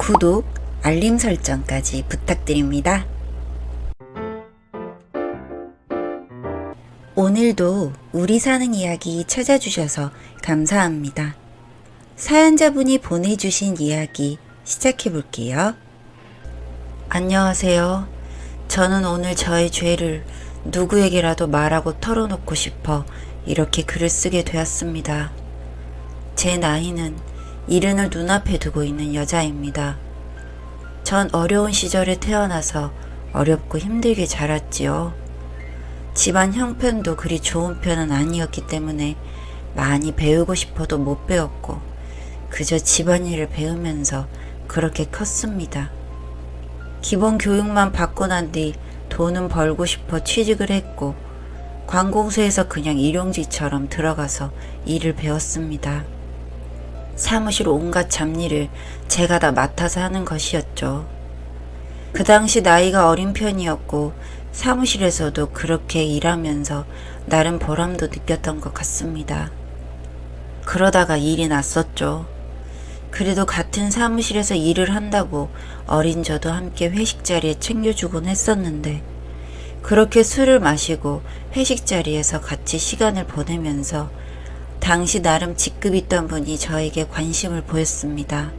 구독, 알림 설정까지 부탁드립니다. 오늘도 우리 사는 이야기 찾아주셔서 감사합니다. 사연자분이 보내주신 이야기 시작해볼게요. 안녕하세요. 저는 오늘 저의 죄를 누구에게라도 말하고 털어놓고 싶어 이렇게 글을 쓰게 되었습니다. 제 나이는 70을 눈앞에 두고 있는 여자입니다. 전 어려운 시절에 태어나서 어렵고 힘들게 자랐지요. 집안 형편도 그리 좋은 편은 아니었기 때문에 많이 배우고 싶어도 못 배웠고 그저 집안일을 배우면서 그렇게 컸습니다. 기본 교육만 받고 난 뒤 돈은 벌고 싶어 취직을 했고 관공서에서 그냥 일용직처럼 들어가서 일을 배웠습니다. 사무실 온갖 잡일을 제가 다 맡아서 하는 것이었죠. 그 당시 나이가 어린 편이었고 사무실에서도 그렇게 일하면서 나름 보람도 느꼈던 것 같습니다. 그러다가 일이 났었죠. 그래도 같은 사무실에서 일을 한다고 어린 저도 함께 회식 자리에 챙겨주곤 했었는데 그렇게 술을 마시고 회식 자리에서 같이 시간을 보내면서 당시 나름 직급 있던 분이 저에게 관심을 보였습니다.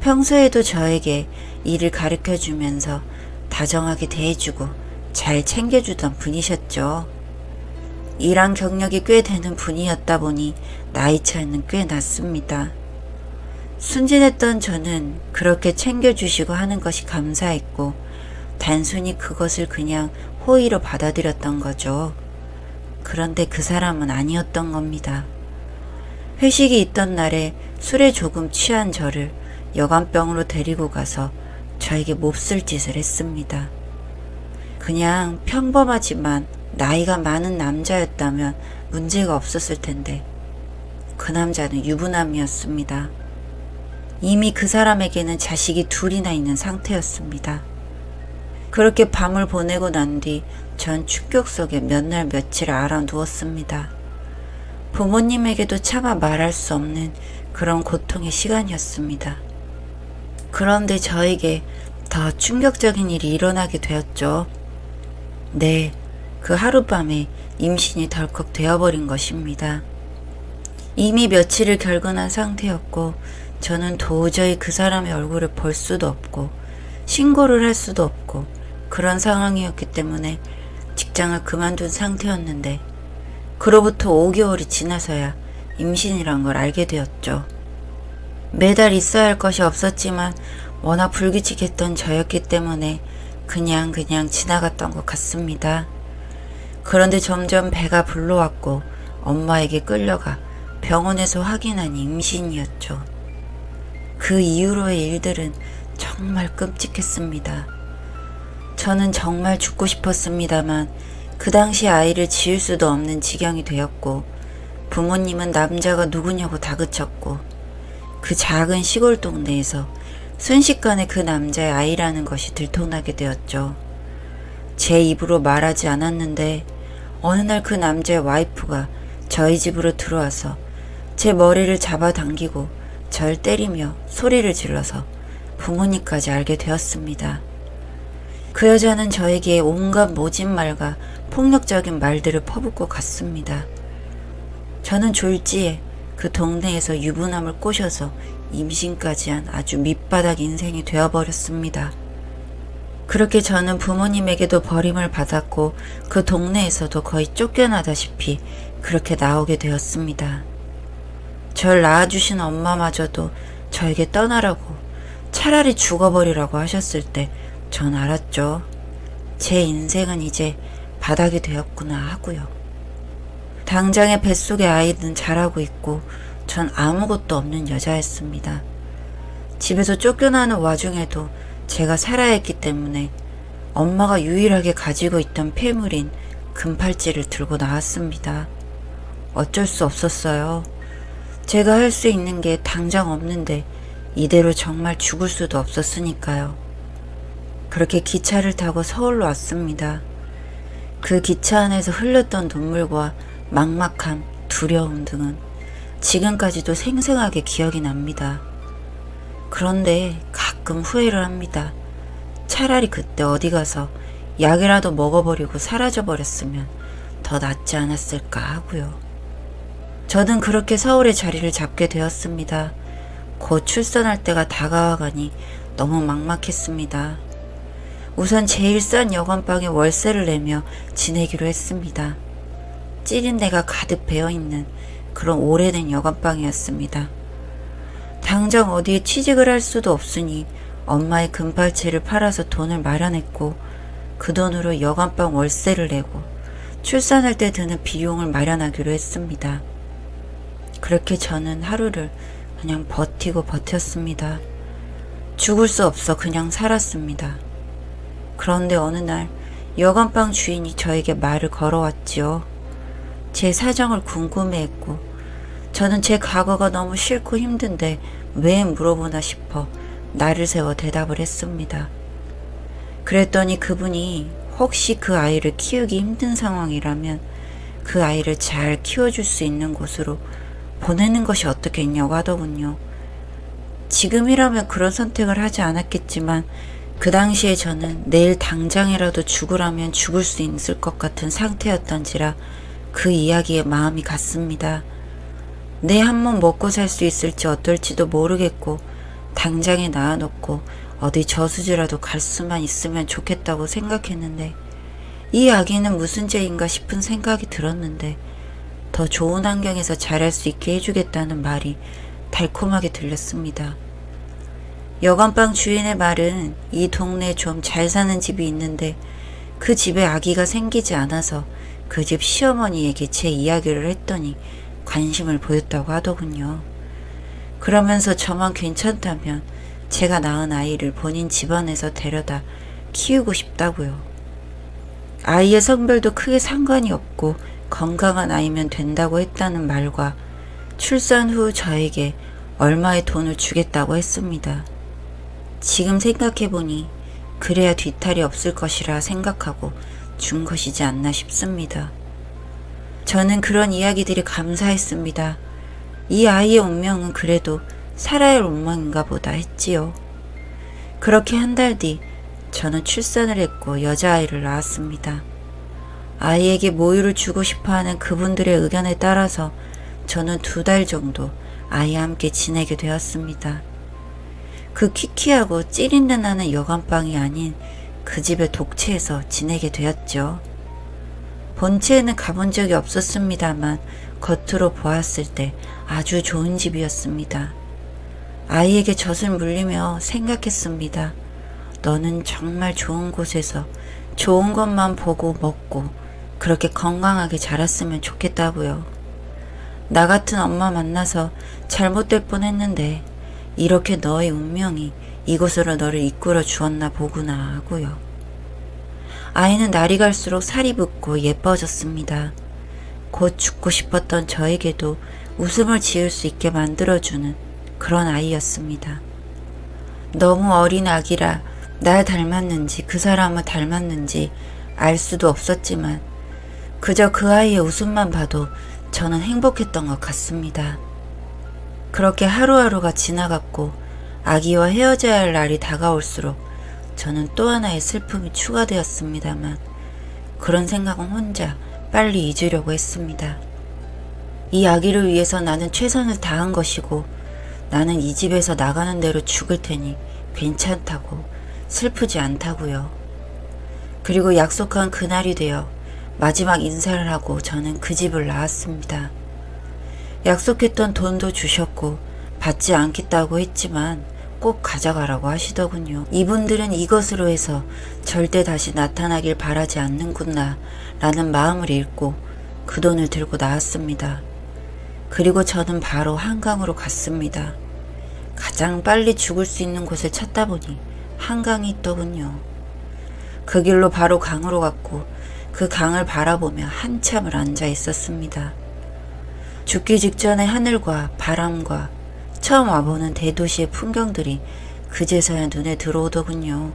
평소에도 저에게 일을 가르쳐주면서 다정하게 대해주고 잘 챙겨주던 분이셨죠. 일한 경력이 꽤 되는 분이었다 보니 나이 차이는 꽤 났습니다. 순진했던 저는 그렇게 챙겨주시고 하는 것이 감사했고 단순히 그것을 그냥 호의로 받아들였던 거죠. 그런데 그 사람은 아니었던 겁니다. 회식이 있던 날에 술에 조금 취한 저를 여간병으로 데리고 가서 저에게 몹쓸 짓을 했습니다. 그냥 평범하지만 나이가 많은 남자였다면 문제가 없었을 텐데 그 남자는 유부남이었습니다. 이미 그 사람에게는 자식이 둘이나 있는 상태였습니다. 그렇게 밤을 보내고 난 뒤 전 충격 속에 몇 날 며칠 알아 누웠습니다. 부모님에게도 차마 말할 수 없는 그런 고통의 시간이었습니다. 그런데 저에게 더 충격적인 일이 일어나게 되었죠. 네, 그 하룻밤에 임신이 덜컥 되어버린 것입니다. 이미 며칠을 결근한 상태였고 저는 도저히 그 사람의 얼굴을 볼 수도 없고 신고를 할 수도 없고 그런 상황이었기 때문에 직장을 그만둔 상태였는데 그로부터 5개월이 지나서야 임신이란 걸 알게 되었죠. 매달 있어야 할 것이 없었지만 워낙 불규칙했던 저였기 때문에 그냥 지나갔던 것 같습니다. 그런데 점점 배가 불러왔고 엄마에게 끌려가 병원에서 확인한 임신이었죠. 그 이후로의 일들은 정말 끔찍했습니다. 저는 정말 죽고 싶었습니다만 그 당시 아이를 지을 수도 없는 지경이 되었고 부모님은 남자가 누구냐고 다그쳤고 그 작은 시골 동네에서 순식간에 그 남자의 아이라는 것이 들통나게 되었죠. 제 입으로 말하지 않았는데 어느 날 그 남자의 와이프가 저희 집으로 들어와서 제 머리를 잡아당기고 절 때리며 소리를 질러서 부모님까지 알게 되었습니다. 그 여자는 저에게 온갖 모진 말과 폭력적인 말들을 퍼붓고 갔습니다. 저는 졸지에 그 동네에서 유부남을 꼬셔서 임신까지 한 아주 밑바닥 인생이 되어버렸습니다. 그렇게 저는 부모님에게도 버림을 받았고 그 동네에서도 거의 쫓겨나다시피 그렇게 나오게 되었습니다. 절 낳아주신 엄마마저도 저에게 떠나라고 차라리 죽어버리라고 하셨을 때 전 알았죠. 제 인생은 이제 바닥이 되었구나 하고요. 당장의 뱃속의 아이는 자라고 있고 전 아무것도 없는 여자였습니다. 집에서 쫓겨나는 와중에도 제가 살아야 했기 때문에 엄마가 유일하게 가지고 있던 폐물인 금팔찌를 들고 나왔습니다. 어쩔 수 없었어요. 제가 할 수 있는 게 당장 없는데 이대로 정말 죽을 수도 없었으니까요. 그렇게 기차를 타고 서울로 왔습니다. 그 기차 안에서 흘렸던 눈물과 막막함, 두려움 등은 지금까지도 생생하게 기억이 납니다. 그런데 가끔 후회를 합니다. 차라리 그때 어디 가서 약이라도 먹어버리고 사라져버렸으면 더 낫지 않았을까 하고요. 저는 그렇게 서울에 자리를 잡게 되었습니다. 곧 출산할 때가 다가와가니 너무 막막했습니다. 우선 제일 싼 여관방에 월세를 내며 지내기로 했습니다. 찌린 데가 가득 배어있는 그런 오래된 여관방이었습니다. 당장 어디에 취직을 할 수도 없으니 엄마의 금발채를 팔아서 돈을 마련했고 그 돈으로 여관방 월세를 내고 출산할 때 드는 비용을 마련하기로 했습니다. 그렇게 저는 하루를 그냥 버티고 버텼습니다. 죽을 수 없어 그냥 살았습니다. 그런데 어느 날 여관방 주인이 저에게 말을 걸어왔지요. 제 사정을 궁금해했고 저는 제 과거가 너무 싫고 힘든데 왜 물어보나 싶어 나를 세워 대답을 했습니다. 그랬더니 그분이 혹시 그 아이를 키우기 힘든 상황이라면 그 아이를 잘 키워줄 수 있는 곳으로 보내는 것이 어떻겠냐고 하더군요. 지금이라면 그런 선택을 하지 않았겠지만 그 당시에 저는 내일 당장이라도 죽으라면 죽을 수 있을 것 같은 상태였던지라 그 이야기에 마음이 갔습니다. 내 한 몸 먹고 살 수 있을지 어떨지도 모르겠고 당장에 낳아놓고 어디 저수지라도 갈 수만 있으면 좋겠다고 생각했는데 이 아기는 무슨 죄인가 싶은 생각이 들었는데 더 좋은 환경에서 자랄 수 있게 해주겠다는 말이 달콤하게 들렸습니다. 여관방 주인의 말은 이 동네에 좀 잘 사는 집이 있는데 그 집에 아기가 생기지 않아서 그 집 시어머니에게 제 이야기를 했더니 관심을 보였다고 하더군요. 그러면서 저만 괜찮다면 제가 낳은 아이를 본인 집안에서 데려다 키우고 싶다고요. 아이의 성별도 크게 상관이 없고 건강한 아이면 된다고 했다는 말과 출산 후 저에게 얼마의 돈을 주겠다고 했습니다. 지금 생각해보니 그래야 뒤탈이 없을 것이라 생각하고 준 것이지 않나 싶습니다. 저는 그런 이야기들이 감사했습니다. 이 아이의 운명은 그래도 살아야 할 운명인가 보다 했지요. 그렇게 한 달 뒤 저는 출산을 했고 여자아이를 낳았습니다. 아이에게 모유를 주고 싶어하는 그분들의 의견에 따라서 저는 2달 정도 아이와 함께 지내게 되었습니다. 그 키키하고 찌린내 나는 여관방이 아닌 그 집의 독채에서 지내게 되었죠. 본체에는 가본 적이 없었습니다만 겉으로 보았을 때 아주 좋은 집이었습니다. 아이에게 젖을 물리며 생각했습니다. 너는 정말 좋은 곳에서 좋은 것만 보고 먹고 그렇게 건강하게 자랐으면 좋겠다고요. 나 같은 엄마 만나서 잘못될 뻔했는데 이렇게 너의 운명이 이곳으로 너를 이끌어 주었나 보구나 하고요. 아이는 날이 갈수록 살이 붙고 예뻐졌습니다. 곧 죽고 싶었던 저에게도 웃음을 지을 수 있게 만들어주는 그런 아이였습니다. 너무 어린 아기라 날 닮았는지 그 사람을 닮았는지 알 수도 없었지만 그저 그 아이의 웃음만 봐도 저는 행복했던 것 같습니다. 그렇게 하루하루가 지나갔고 아기와 헤어져야 할 날이 다가올수록 저는 또 하나의 슬픔이 추가되었습니다만 그런 생각은 혼자 빨리 잊으려고 했습니다. 이 아기를 위해서 나는 최선을 다한 것이고 나는 이 집에서 나가는 대로 죽을 테니 괜찮다고 슬프지 않다고요. 그리고 약속한 그날이 되어 마지막 인사를 하고 저는 그 집을 나왔습니다. 약속했던 돈도 주셨고 받지 않겠다고 했지만 꼭 가져가라고 하시더군요. 이분들은 이것으로 해서 절대 다시 나타나길 바라지 않는구나 라는 마음을 읽고 그 돈을 들고 나왔습니다. 그리고 저는 바로 한강으로 갔습니다. 가장 빨리 죽을 수 있는 곳을 찾다 보니 한강이 있더군요. 그 길로 바로 강으로 갔고 그 강을 바라보며 한참을 앉아 있었습니다. 죽기 직전의 하늘과 바람과 처음 와보는 대도시의 풍경들이 그제서야 눈에 들어오더군요.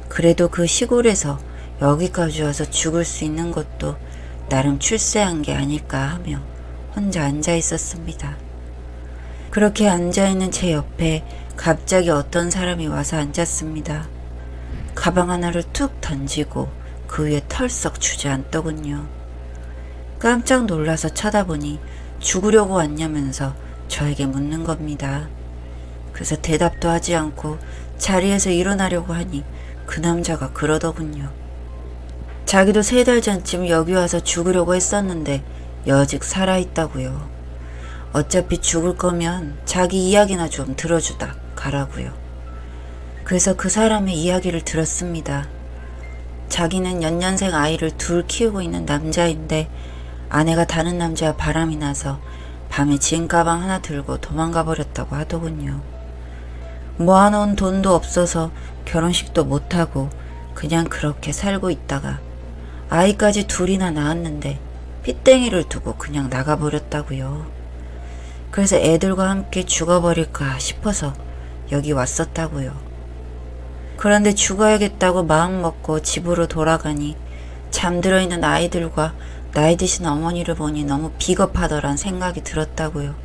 그래도 그 시골에서 여기까지 와서 죽을 수 있는 것도 나름 출세한 게 아닐까 하며 혼자 앉아 있었습니다. 그렇게 앉아있는 제 옆에 갑자기 어떤 사람이 와서 앉았습니다. 가방 하나를 툭 던지고 그 위에 털썩 주저앉더군요. 깜짝 놀라서 쳐다보니 죽으려고 왔냐면서 저에게 묻는 겁니다. 그래서 대답도 하지 않고 자리에서 일어나려고 하니 그 남자가 그러더군요. 자기도 3달 전쯤 여기 와서 죽으려고 했었는데 여직 살아있다고요. 어차피 죽을 거면 자기 이야기나 좀 들어주다 가라고요. 그래서 그 사람의 이야기를 들었습니다. 자기는 연년생 아이를 둘 키우고 있는 남자인데 아내가 다른 남자와 바람이 나서 밤에 진 가방 하나 들고 도망가 버렸다고 하더군요. 모아놓은 돈도 없어서 결혼식도 못하고 그냥 그렇게 살고 있다가 아이까지 둘이나 낳았는데 핏땡이를 두고 그냥 나가버렸다고요. 그래서 애들과 함께 죽어버릴까 싶어서 여기 왔었다고요. 그런데 죽어야겠다고 마음먹고 집으로 돌아가니 잠들어 있는 아이들과 나이 드신 어머니를 보니 너무 비겁하더란 생각이 들었다고요.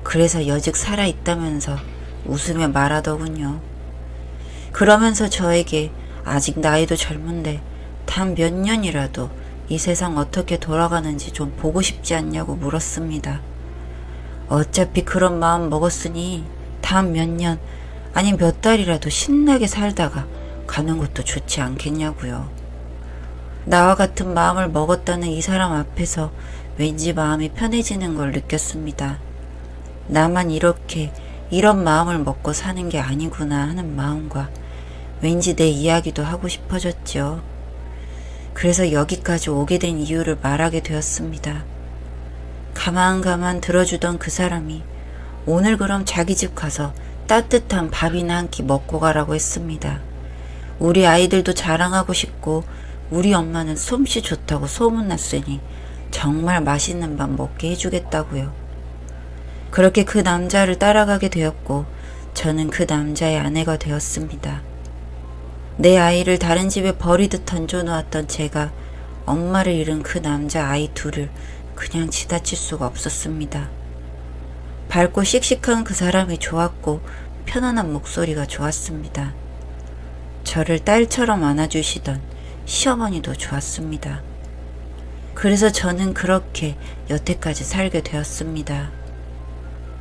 그래서 여직 살아있다면서 웃으며 말하더군요. 그러면서 저에게 아직 나이도 젊은데 단 몇 년이라도 이 세상 어떻게 돌아가는지 좀 보고 싶지 않냐고 물었습니다. 어차피 그런 마음 먹었으니 다음 몇 년 아니 몇 달이라도 신나게 살다가 가는 것도 좋지 않겠냐고요. 나와 같은 마음을 먹었다는 이 사람 앞에서 왠지 마음이 편해지는 걸 느꼈습니다. 나만 이렇게 이런 마음을 먹고 사는 게 아니구나 하는 마음과 왠지 내 이야기도 하고 싶어졌죠. 그래서 여기까지 오게 된 이유를 말하게 되었습니다. 가만 들어주던 그 사람이 오늘 그럼 자기 집 가서 따뜻한 밥이나 한 끼 먹고 가라고 했습니다. 우리 아이들도 자랑하고 싶고 우리 엄마는 솜씨 좋다고 소문났으니 정말 맛있는 밥 먹게 해주겠다고요. 그렇게 그 남자를 따라가게 되었고 저는 그 남자의 아내가 되었습니다. 내 아이를 다른 집에 버리듯 던져놓았던 제가 엄마를 잃은 그 남자 아이 둘을 그냥 지나칠 수가 없었습니다. 밝고 씩씩한 그 사람이 좋았고 편안한 목소리가 좋았습니다. 저를 딸처럼 안아주시던 시어머니도 좋았습니다. 그래서 저는 그렇게 여태까지 살게 되었습니다.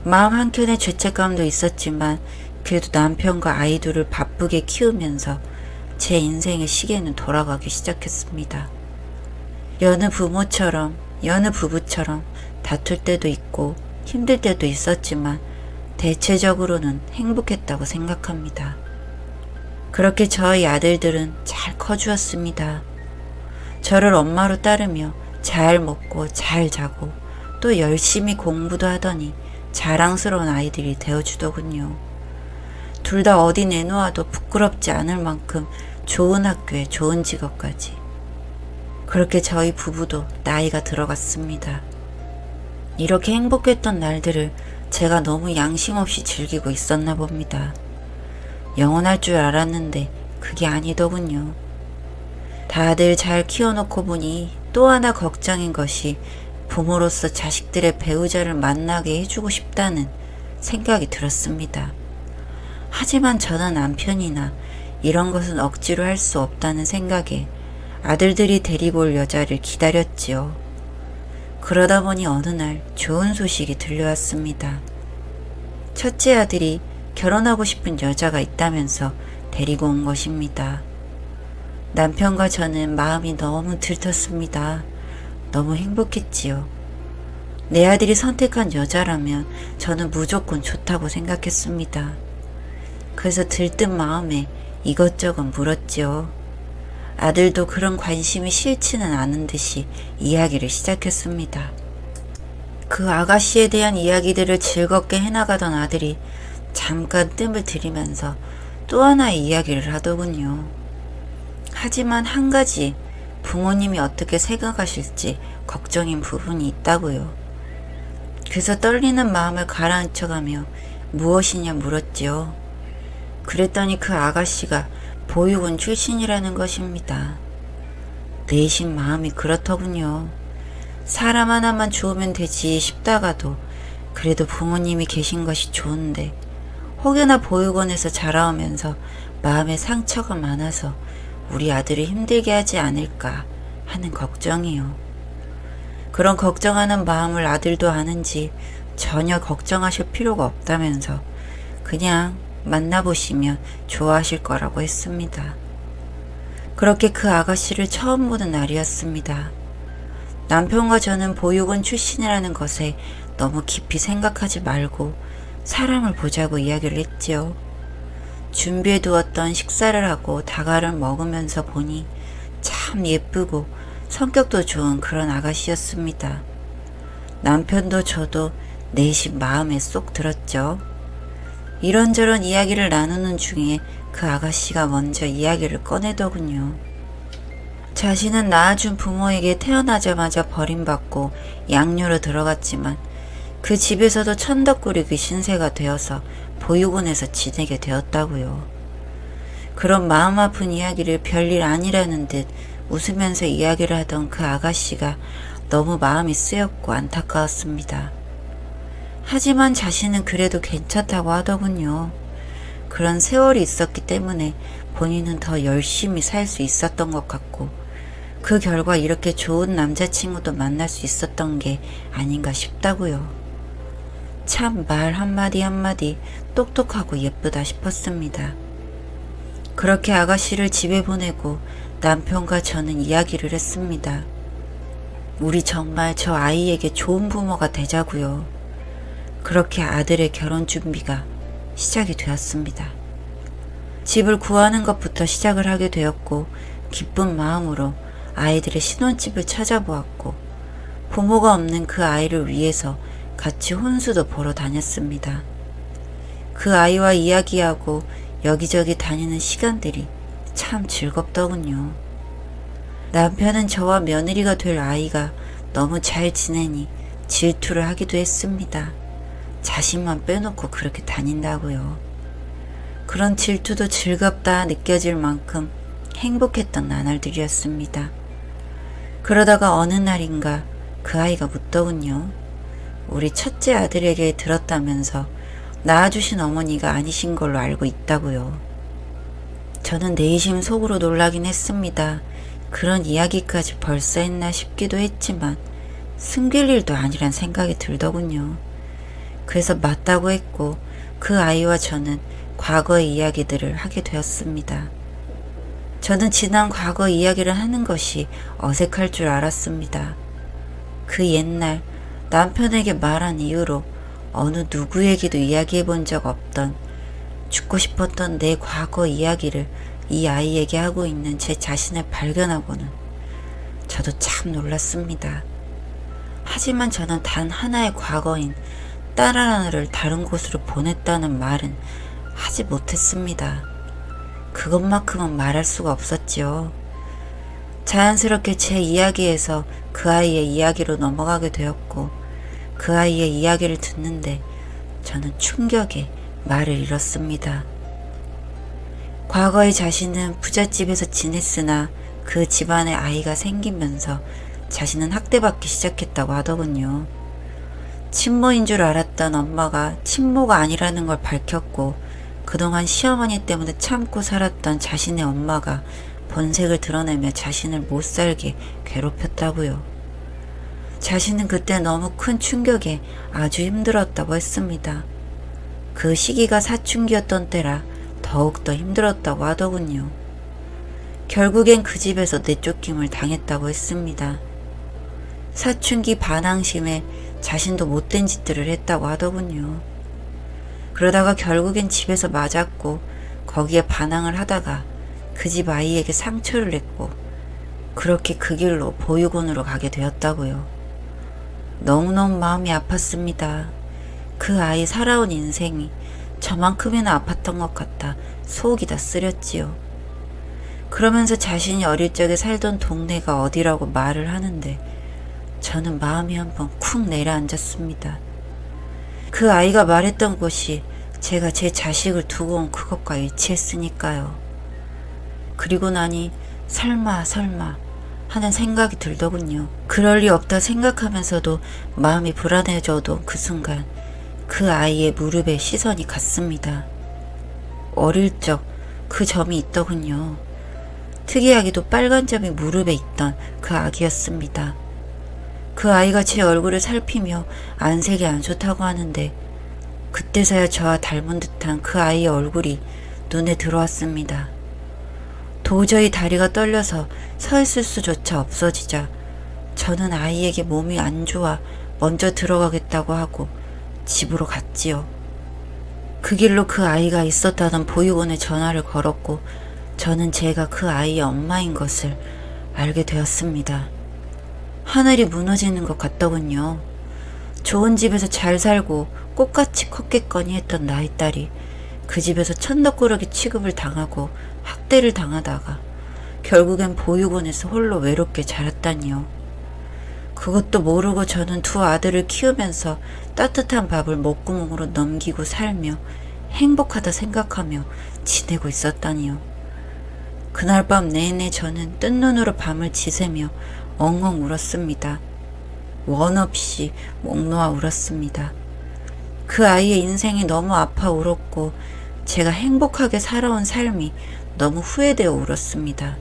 마음 한켠에 죄책감도 있었지만 그래도 남편과 아이들을 바쁘게 키우면서 제 인생의 시계는 돌아가기 시작했습니다. 여느 부부처럼 다툴 때도 있고 힘들 때도 있었지만 대체적으로는 행복했다고 생각합니다. 그렇게 저희 아들들은 잘 커주었습니다. 저를 엄마로 따르며 잘 먹고 잘 자고 또 열심히 공부도 하더니 자랑스러운 아이들이 되어주더군요. 둘 다 어디 내놓아도 부끄럽지 않을 만큼 좋은 학교에 좋은 직업까지. 그렇게 저희 부부도 나이가 들어갔습니다. 이렇게 행복했던 날들을 제가 너무 양심 없이 즐기고 있었나 봅니다. 영원할 줄 알았는데 그게 아니더군요. 다들 잘 키워놓고 보니 또 하나 걱정인 것이 부모로서 자식들의 배우자를 만나게 해주고 싶다는 생각이 들었습니다. 하지만 저는 남편이나 이런 것은 억지로 할 수 없다는 생각에 아들들이 데리고 올 여자를 기다렸지요. 그러다 보니 어느 날 좋은 소식이 들려왔습니다. 첫째 아들이 결혼하고 싶은 여자가 있다면서 데리고 온 것입니다. 남편과 저는 마음이 너무 들떴습니다. 너무 행복했지요. 내 아들이 선택한 여자라면 저는 무조건 좋다고 생각했습니다. 그래서 들뜬 마음에 이것저것 물었지요. 아들도 그런 관심이 싫지는 않은 듯이 이야기를 시작했습니다. 그 아가씨에 대한 이야기들을 즐겁게 해나가던 아들이 잠깐 뜸을 들이면서 또 하나의 이야기를 하더군요. 하지만 한 가지 부모님이 어떻게 생각하실지 걱정인 부분이 있다고요. 그래서 떨리는 마음을 가라앉혀가며 무엇이냐 물었지요. 그랬더니 그 아가씨가 보육원 출신이라는 것입니다. 내심 마음이 그렇더군요. 사람 하나만 좋으면 되지 싶다가도 그래도 부모님이 계신 것이 좋은데 혹여나 보육원에서 자라오면서 마음에 상처가 많아서 우리 아들을 힘들게 하지 않을까 하는 걱정이요. 그런 걱정하는 마음을 아들도 아는지 전혀 걱정하실 필요가 없다면서 그냥 만나보시면 좋아하실 거라고 했습니다. 그렇게 그 아가씨를 처음 보는 날이었습니다. 남편과 저는 보육원 출신이라는 것에 너무 깊이 생각하지 말고 사람을 보자고 이야기를 했지요. 준비해 두었던 식사를 하고 다과를 먹으면서 보니 참 예쁘고 성격도 좋은 그런 아가씨였습니다. 남편도 저도 내심 마음에 쏙 들었죠. 이런저런 이야기를 나누는 중에 그 아가씨가 먼저 이야기를 꺼내더군요. 자신은 낳아준 부모에게 태어나자마자 버림받고 양녀로 들어갔지만 그 집에서도 천덕꾸리기 신세가 되어서 보육원에서 지내게 되었다고요. 그런 마음 아픈 이야기를 별일 아니라는 듯 웃으면서 이야기를 하던 그 아가씨가 너무 마음이 쓰였고 안타까웠습니다. 하지만 자신은 그래도 괜찮다고 하더군요. 그런 세월이 있었기 때문에 본인은 더 열심히 살 수 있었던 것 같고 그 결과 이렇게 좋은 남자친구도 만날 수 있었던 게 아닌가 싶다고요. 참 말 한마디 한마디 똑똑하고 예쁘다 싶었습니다. 그렇게 아가씨를 집에 보내고 남편과 저는 이야기를 했습니다. 우리 정말 저 아이에게 좋은 부모가 되자고요. 그렇게 아들의 결혼 준비가 시작이 되었습니다. 집을 구하는 것부터 시작을 하게 되었고 기쁜 마음으로 아이들의 신혼집을 찾아보았고 부모가 없는 그 아이를 위해서 같이 혼수도 보러 다녔습니다. 그 아이와 이야기하고 여기저기 다니는 시간들이 참 즐겁더군요. 남편은 저와 며느리가 될 아이가 너무 잘 지내니 질투를 하기도 했습니다. 자신만 빼놓고 그렇게 다닌다고요. 그런 질투도 즐겁다 느껴질 만큼 행복했던 나날들이었습니다. 그러다가 어느 날인가 그 아이가 묻더군요. 우리 첫째 아들에게 들었다면서 낳아주신 어머니가 아니신 걸로 알고 있다고요. 저는 내심 속으로 놀라긴 했습니다. 그런 이야기까지 벌써 했나 싶기도 했지만 숨길 일도 아니란 생각이 들더군요. 그래서 맞다고 했고 그 아이와 저는 과거의 이야기들을 하게 되었습니다. 저는 지난 과거 이야기를 하는 것이 어색할 줄 알았습니다. 그 옛날 남편에게 말한 이후로 어느 누구에게도 이야기해 본 적 없던 죽고 싶었던 내 과거 이야기를 이 아이에게 하고 있는 제 자신을 발견하고는 저도 참 놀랐습니다. 하지만 저는 단 하나의 과거인 딸 하나를 다른 곳으로 보냈다는 말은 하지 못했습니다. 그것만큼은 말할 수가 없었지요. 자연스럽게 제 이야기에서 그 아이의 이야기로 넘어가게 되었고 그 아이의 이야기를 듣는데 저는 충격에 말을 잃었습니다. 과거의 자신은 부잣집에서 지냈으나 그 집안에 아이가 생기면서 자신은 학대받기 시작했다고 하더군요. 친모인 줄 알았던 엄마가 친모가 아니라는 걸 밝혔고 그동안 시어머니 때문에 참고 살았던 자신의 엄마가 본색을 드러내며 자신을 못살게 괴롭혔다고요. 자신은 그때 너무 큰 충격에 아주 힘들었다고 했습니다. 그 시기가 사춘기였던 때라 더욱더 힘들었다고 하더군요. 결국엔 그 집에서 내쫓김을 당했다고 했습니다. 사춘기 반항심에 자신도 못된 짓들을 했다고 하더군요. 그러다가 결국엔 집에서 맞았고 거기에 반항을 하다가 그 집 아이에게 상처를 냈고 그렇게 그 길로 보육원으로 가게 되었다고요. 너무너무 마음이 아팠습니다. 그 아이 살아온 인생이 저만큼이나 아팠던 것 같아 속이 다 쓰렸지요. 그러면서 자신이 어릴 적에 살던 동네가 어디라고 말을 하는데 저는 마음이 한번 쿵 내려앉았습니다. 그 아이가 말했던 곳이 제가 제 자식을 두고 온 그것과 일치했으니까요. 그리고 나니 설마 하는 생각이 들더군요. 그럴 리 없다 생각하면서도 마음이 불안해져도 그 순간 그 아이의 무릎에 시선이 갔습니다. 어릴 적 그 점이 있더군요. 특이하게도 빨간 점이 무릎에 있던 그 아기였습니다. 그 아이가 제 얼굴을 살피며 안색이 안 좋다고 하는데 그때서야 저와 닮은 듯한 그 아이의 얼굴이 눈에 들어왔습니다. 도저히 다리가 떨려서 서 있을 수조차 없어지자 저는 아이에게 몸이 안 좋아 먼저 들어가겠다고 하고 집으로 갔지요. 그 길로 그 아이가 있었다던 보육원에 전화를 걸었고 저는 제가 그 아이의 엄마인 것을 알게 되었습니다. 하늘이 무너지는 것 같더군요. 좋은 집에서 잘 살고 꽃같이 컸겠거니 했던 나의 딸이 그 집에서 천덕꾸러기 취급을 당하고 학대를 당하다가 결국엔 보육원에서 홀로 외롭게 자랐다니요. 그것도 모르고 저는 두 아들을 키우면서 따뜻한 밥을 목구멍으로 넘기고 살며 행복하다 생각하며 지내고 있었다니요. 그날 밤 내내 저는 뜬 눈으로 밤을 지새며 엉엉 울었습니다. 원 없이 목 놓아 울었습니다. 그 아이의 인생이 너무 아파 울었고 제가 행복하게 살아온 삶이 너무 후회되어 울었습니다.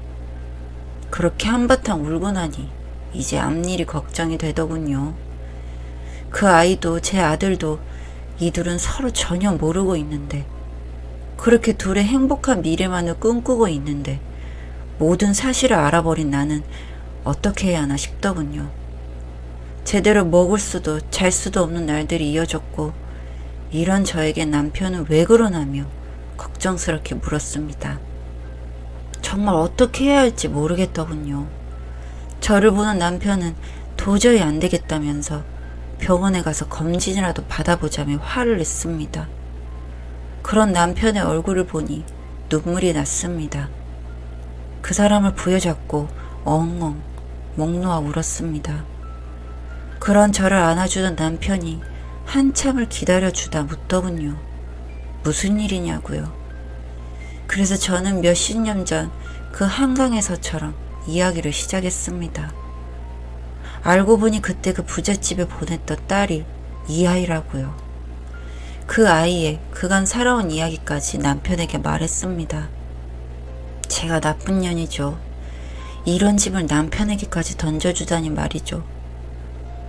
그렇게 한바탕 울고 나니 이제 앞일이 걱정이 되더군요. 그 아이도 제 아들도 이 둘은 서로 전혀 모르고 있는데 그렇게 둘의 행복한 미래만을 꿈꾸고 있는데 모든 사실을 알아버린 나는 어떻게 해야 하나 싶더군요. 제대로 먹을 수도 잘 수도 없는 날들이 이어졌고 이런 저에게 남편은 왜 그러나며 걱정스럽게 물었습니다. 정말 어떻게 해야 할지 모르겠더군요. 저를 보는 남편은 도저히 안 되겠다면서 병원에 가서 검진이라도 받아보자며 화를 냈습니다. 그런 남편의 얼굴을 보니 눈물이 났습니다. 그 사람을 부여잡고 엉엉 목 놓아 울었습니다. 그런 저를 안아주던 남편이 한참을 기다려주다 묻더군요. 무슨 일이냐고요. 그래서 저는 몇십 년 전 그 한강에서처럼 이야기를 시작했습니다. 알고 보니 그때 그 부잣집에 보냈던 딸이 이 아이라고요. 그 아이의 그간 살아온 이야기까지 남편에게 말했습니다. 제가 나쁜 년이죠. 이런 짐을 남편에게까지 던져주다니 말이죠.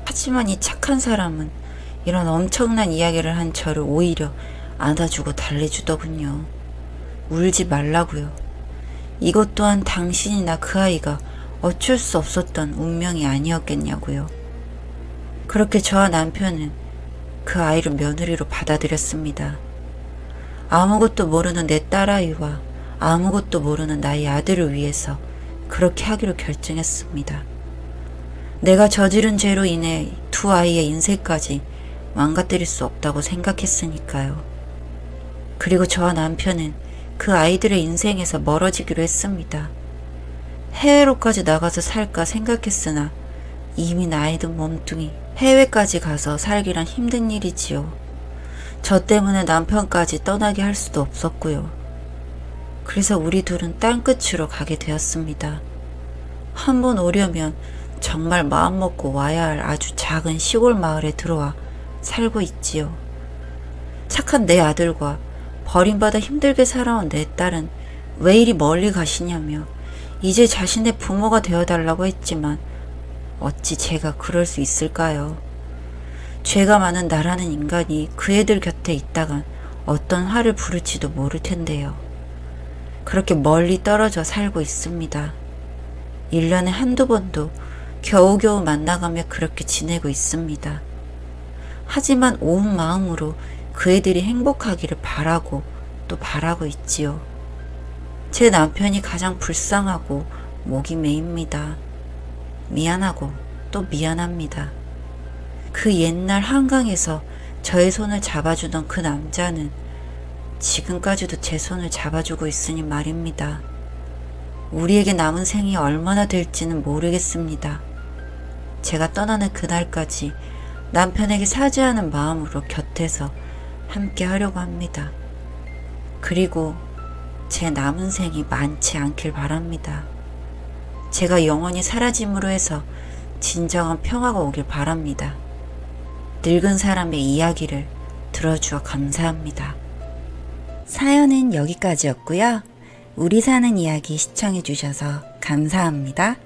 하지만 이 착한 사람은 이런 엄청난 이야기를 한 저를 오히려 안아주고 달래주더군요. 울지 말라고요. 이것 또한 당신이나 그 아이가 어쩔 수 없었던 운명이 아니었겠냐고요. 그렇게 저와 남편은 그 아이를 며느리로 받아들였습니다. 아무것도 모르는 내 딸아이와 아무것도 모르는 나의 아들을 위해서 그렇게 하기로 결정했습니다. 내가 저지른 죄로 인해 두 아이의 인생까지 망가뜨릴 수 없다고 생각했으니까요. 그리고 저와 남편은 그 아이들의 인생에서 멀어지기로 했습니다. 해외로까지 나가서 살까 생각했으나 이미 나이 든 몸뚱이 해외까지 가서 살기란 힘든 일이지요. 저 때문에 남편까지 떠나게 할 수도 없었고요. 그래서 우리 둘은 땅끝으로 가게 되었습니다. 한번 오려면 정말 마음먹고 와야 할 아주 작은 시골 마을에 들어와 살고 있지요. 착한 내 아들과 버림받아 힘들게 살아온 내 딸은 왜 이리 멀리 가시냐며 이제 자신의 부모가 되어달라고 했지만 어찌 제가 그럴 수 있을까요? 죄가 많은 나라는 인간이 그 애들 곁에 있다간 어떤 화를 부를지도 모를 텐데요. 그렇게 멀리 떨어져 살고 있습니다. 1년에 한두 번도 겨우겨우 만나가며 그렇게 지내고 있습니다. 하지만 온 마음으로 그 애들이 행복하기를 바라고 또 바라고 있지요. 제 남편이 가장 불쌍하고 목이 메입니다. 미안하고 또 미안합니다. 그 옛날 한강에서 저의 손을 잡아주던 그 남자는 지금까지도 제 손을 잡아주고 있으니 말입니다. 우리에게 남은 생이 얼마나 될지는 모르겠습니다. 제가 떠나는 그날까지 남편에게 사죄하는 마음으로 곁에서 함께 하려고 합니다. 그리고 제 남은 생이 많지 않길 바랍니다. 제가 영원히 사라짐으로 해서 진정한 평화가 오길 바랍니다. 늙은 사람의 이야기를 들어주어 감사합니다. 사연은 여기까지였고요. 우리 사는 이야기 시청해주셔서 감사합니다.